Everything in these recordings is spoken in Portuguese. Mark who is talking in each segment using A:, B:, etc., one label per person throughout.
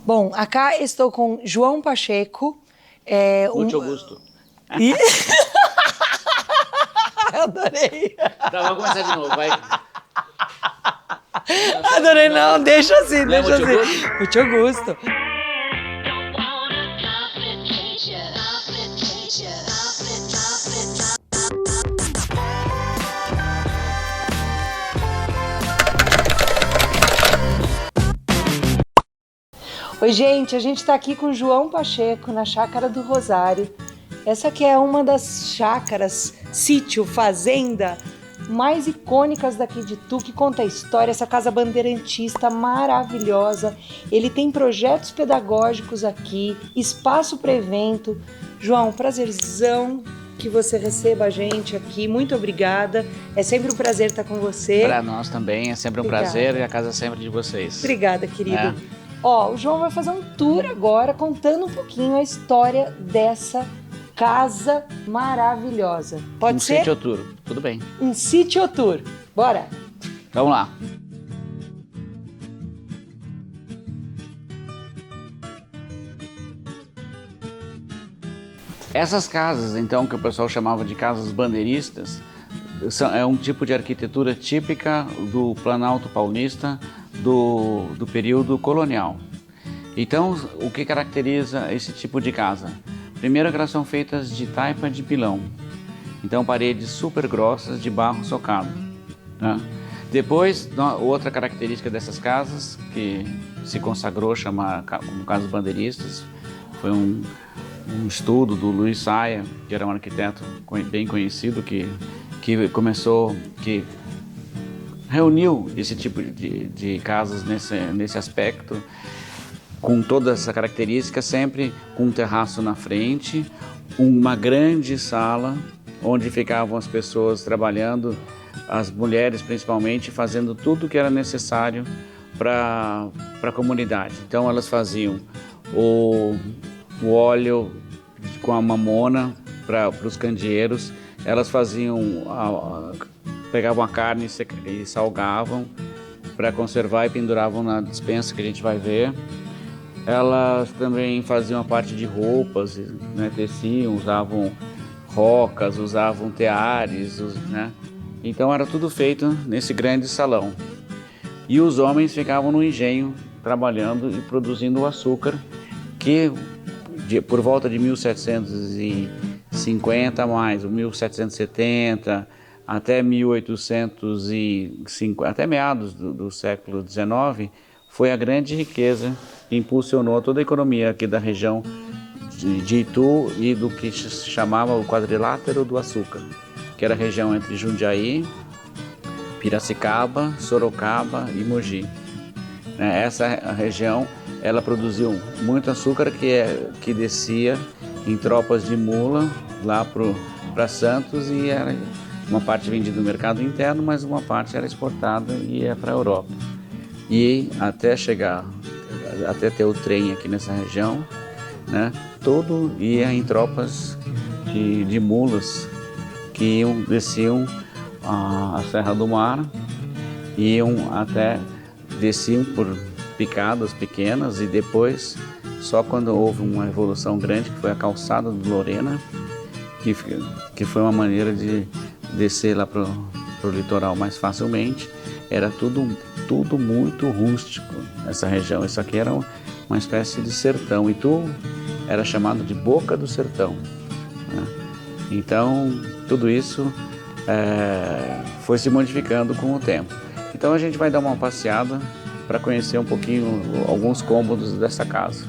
A: Bom, acá estou com João Pacheco.
B: Muito Augusto.
A: E... Adorei.
B: Tá, vamos começar de novo, vai.
A: Adorei, não, deixa assim,
B: Não é
A: deixa
B: Muito
A: assim. Muito Augusto. Oi, gente, a gente tá aqui com o João Pacheco na Chácara do Rosário. Essa aqui é uma das chácaras, sítio, fazenda mais icônicas daqui de Itu, que conta a história, essa casa bandeirantista maravilhosa. Ele tem projetos pedagógicos aqui, espaço para evento. João, prazerzão que você receba a gente aqui, muito obrigada. É sempre um prazer estar com você.
B: Para nós também, é sempre um prazer e a casa é sempre de vocês.
A: Obrigada, querido. Ó, o João vai fazer um tour agora contando um pouquinho a história dessa casa maravilhosa. Pode ser?
B: Um sítio tour, tudo bem.
A: Um sítio tour. Bora!
B: Vamos lá. Essas casas, então, que o pessoal chamava de casas bandeiristas, é um tipo de arquitetura típica do Planalto Paulista do período colonial. Então, o que caracteriza esse tipo de casa? Primeiro, que elas são feitas de taipa de pilão. Então, paredes super grossas de barro socado. Né? Depois, outra característica dessas casas, que se consagrou chamar como casas bandeiristas, foi um estudo do Luiz Saia, que era um arquiteto bem conhecido, que reuniu esse tipo de casas nesse aspecto, com toda essa característica, sempre com um terraço na frente, uma grande sala onde ficavam as pessoas trabalhando, as mulheres principalmente, fazendo tudo o que era necessário para a comunidade. Então elas faziam o óleo com a mamona para os candeeiros, elas faziam, pegavam a carne e salgavam para conservar e penduravam na despensa, que a gente vai ver. Elas também faziam a parte de roupas, né, teciam, usavam rocas, usavam teares, né? Então era tudo feito nesse grande salão. E os homens ficavam no engenho trabalhando e produzindo o açúcar, que por volta de 1750 mais, 1770 até 1850, até meados do século XIX, foi a grande riqueza que impulsionou toda a economia aqui da região de Itu e do que se chamava o quadrilátero do açúcar, que era a região entre Jundiaí, Piracicaba, Sorocaba e Mogi. Essa região, ela produziu muito açúcar que descia em tropas de mula lá para Santos, e era uma parte vendida no mercado interno, mas uma parte era exportada e ia para a Europa. E até ter o trem aqui nessa região, né, todo ia em tropas de mulas que desciam a Serra do Mar, desciam por picadas pequenas, e depois, só quando houve uma evolução grande, que foi a calçada do Lorena, que foi uma maneira de descer lá para o litoral mais facilmente. Era tudo muito rústico nessa região. Isso aqui era uma espécie de sertão. Itu era chamado de Boca do Sertão, né? Então, tudo isso foi se modificando com o tempo. Então, a gente vai dar uma passeada para conhecer um pouquinho alguns cômodos dessa casa.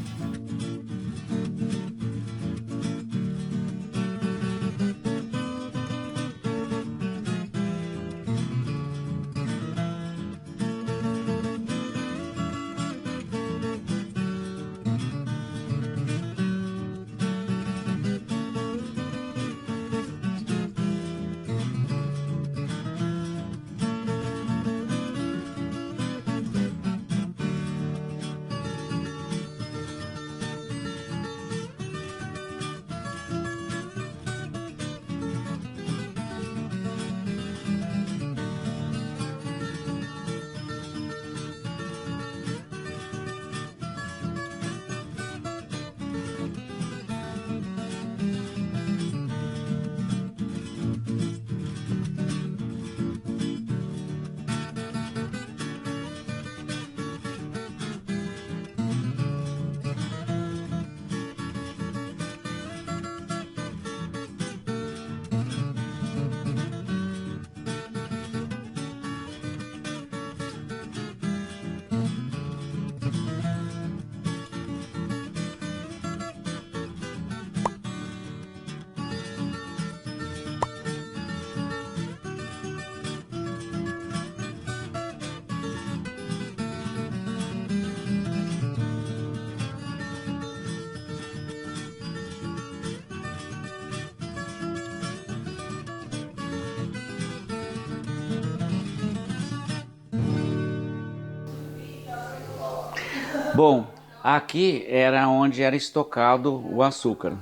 B: Bom, aqui era onde era estocado o açúcar.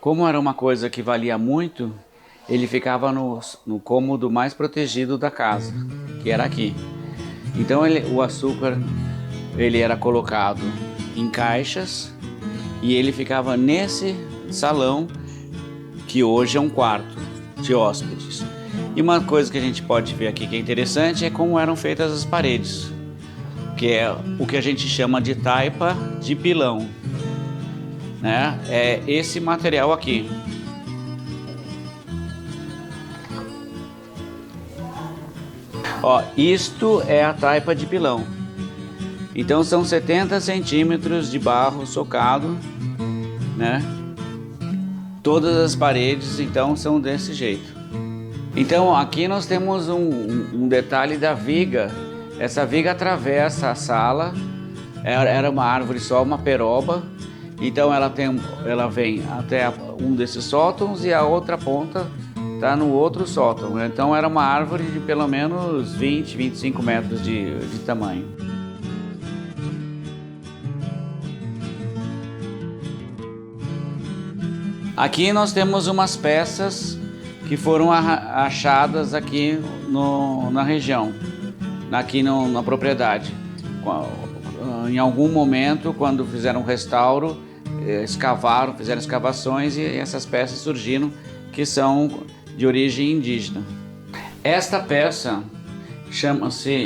B: Como era uma coisa que valia muito, ele ficava no cômodo mais protegido da casa, que era aqui. Então o açúcar ele era colocado em caixas e ele ficava nesse salão, que hoje é um quarto de hóspedes. E uma coisa que a gente pode ver aqui que é interessante é como eram feitas as paredes, que é o que a gente chama de taipa de pilão, né? É esse material aqui. Ó, isto é a taipa de pilão. Então são 70 centímetros de barro socado, né? Todas as paredes então são desse jeito. Então aqui nós temos um detalhe da viga. Essa viga atravessa a sala. Era uma árvore só, uma peroba. Então ela vem até um desses sótãos e a outra ponta está no outro sótão. Então era uma árvore de pelo menos 20, 25 metros de tamanho. Aqui nós temos umas peças que foram achadas aqui na região, aqui na propriedade. Em algum momento, quando fizeram um restauro, fizeram escavações e essas peças surgiram, que são de origem indígena. Esta peça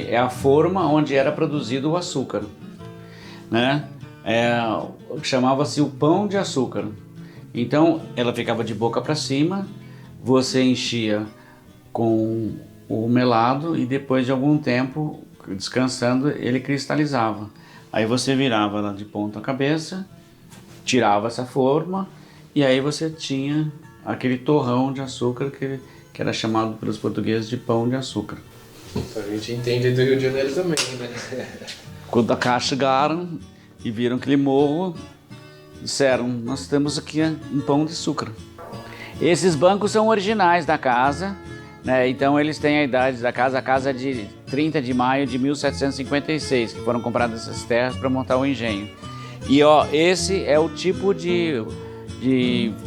B: é a forma onde era produzido o açúcar, né? Chamava-se o pão de açúcar. Então ela ficava de boca para cima, você enchia com o melado e depois de algum tempo, descansando, ele cristalizava. Aí você virava ela de ponta cabeça, tirava essa forma e aí você tinha aquele torrão de açúcar que era chamado pelos portugueses de pão de açúcar.
C: A gente entende do Rio de Janeiro também, né?
B: Quando cá chegaram e viram aquele morro, disseram, nós temos aqui um pão de açúcar. Esses bancos são originais da casa, né? Então eles têm a idade da casa, a casa é de 30 de maio de 1756, que foram compradas essas terras para montar o engenho. E ó, esse é o tipo de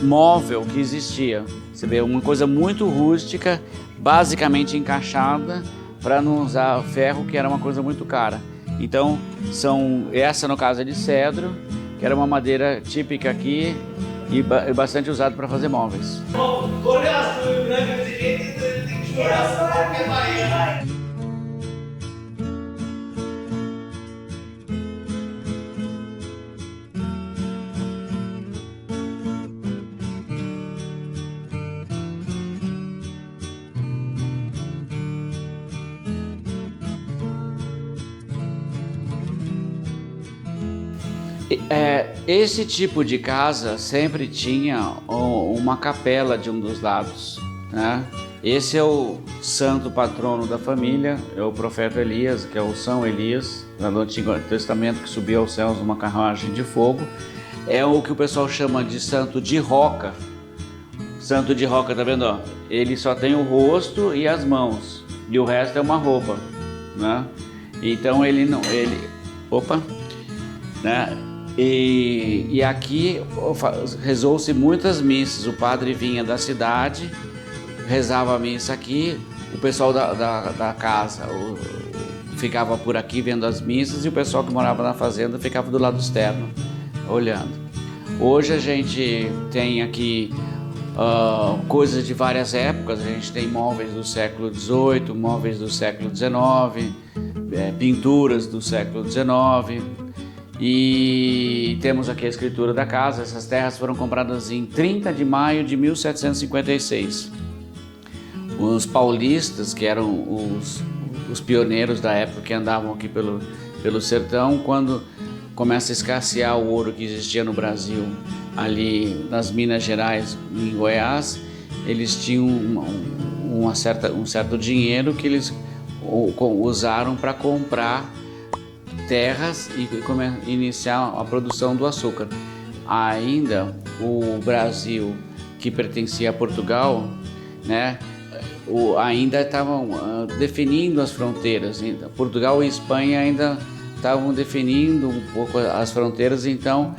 B: móvel que existia. Você vê, uma coisa muito rústica, basicamente encaixada, para não usar ferro, que era uma coisa muito cara. Então, essa no caso é de cedro, que era uma madeira típica aqui e bastante usada para fazer móveis. Esse tipo de casa sempre tinha uma capela de um dos lados, né? Esse é o santo patrono da família, é o profeta Elias, que é o São Elias, lá do Antigo Testamento, que subiu aos céus numa carruagem de fogo. É o que o pessoal chama de santo de roca. Santo de roca, tá vendo? Ó? Ele só tem o rosto e as mãos, e o resto é uma roupa, né? Então né? E aqui rezou-se muitas missas. O padre vinha da cidade, rezava a missa aqui, o pessoal da casa ficava por aqui vendo as missas e o pessoal que morava na fazenda ficava do lado externo, olhando. Hoje a gente tem aqui coisas de várias épocas, a gente tem móveis do século XVIII, móveis do século XIX, pinturas do século XIX. E temos aqui a escritura da casa. Essas terras foram compradas em 30 de maio de 1756. Os paulistas, que eram os pioneiros da época que andavam aqui pelo sertão, quando começa a escassear o ouro que existia no Brasil, ali nas Minas Gerais, em Goiás, eles tinham um certo dinheiro que eles usaram para comprar terras e iniciar a produção do açúcar. Ainda o Brasil, que pertencia a Portugal, né, ainda estavam definindo as fronteiras. Portugal e Espanha ainda estavam definindo um pouco as fronteiras, então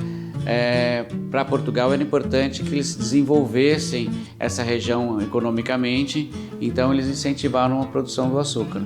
B: para Portugal era importante que eles desenvolvessem essa região economicamente, então eles incentivaram a produção do açúcar.